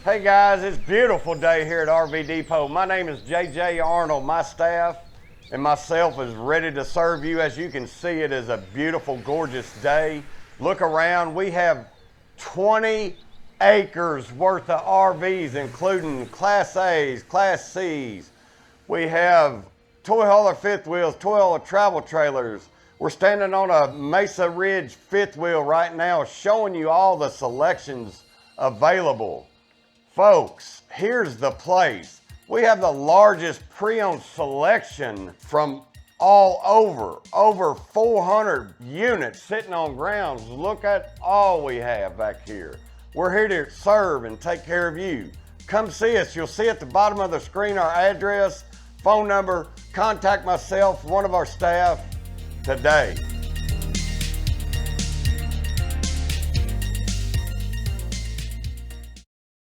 Hey guys, it's a beautiful day here at RV Depot. My name is JJ Arnold. My staff and myself is ready to serve you. As you can see, it is a beautiful, gorgeous day. Look around, we have 20 acres worth of RVs, including Class A's, Class C's. We have toy hauler fifth wheels, toy hauler travel trailers. We're standing on a Mesa Ridge fifth wheel right now, showing you all the selections available. Folks, here's the place. We have the largest pre-owned selection from all over 400 units sitting on grounds. Look at all we have back here. We're here to serve and take care of you. Come see us. You'll see at the bottom of the screen our address, phone number. Contact myself, one of our staff today.